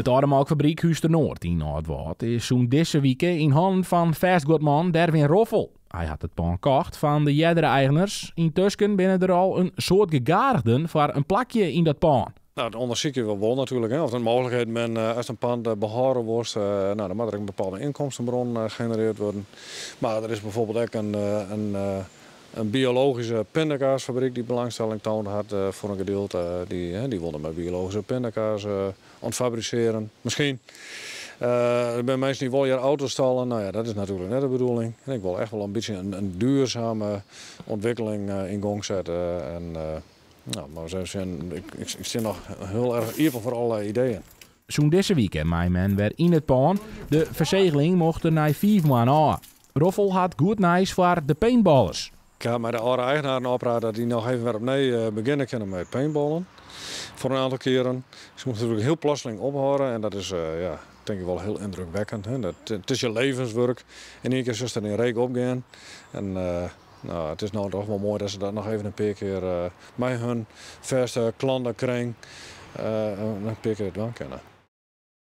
Het Automelkfabriek Huis de Noord in Noordwoud is zo'n deze week in handen van vastgoedman Derwin Roffel. Hij had het pand gekocht van de jerdere eigenaars. Intussen binnen er al een soort gegadigden voor een plakje in dat pand. Nou, dat onderzoek je wel natuurlijk. Hè. Of er een mogelijkheid men als een pand behouden wordt, dan moet er een bepaalde inkomstenbron gegenereerd worden. Maar er is bijvoorbeeld ook een biologische pindakaasfabriek die belangstelling toonde had voor een gedeelte. Die wilde met biologische pindakaas ontfabriceren. Misschien. Er zijn mensen die willen auto's stallen. Nou ja, dat is natuurlijk net de bedoeling. En ik wil echt wel een beetje een duurzame ontwikkeling in gang zetten. Nou, maar zo zijn, ik zit nog heel erg open voor allerlei ideeën. Zo'n deze weekend mij men weer in het pand. De verzegeling mocht er na 5 maanden aan. Roffel had goed nieuws voor de paintballers. Ik ga met de oude eigenaren opraden dat die nog even weer opnieuw beginnen kunnen met paintballen. Voor een aantal keren. Ze moeten natuurlijk heel plotseling ophouden en dat is denk ik wel heel indrukwekkend. Hè? Het is je levenswerk. In één keer is er in reek opgaan. En nou, het is nou toch wel mooi dat ze dat nog even een paar keer met hun verste klantenkring een paar keer het wel kennen.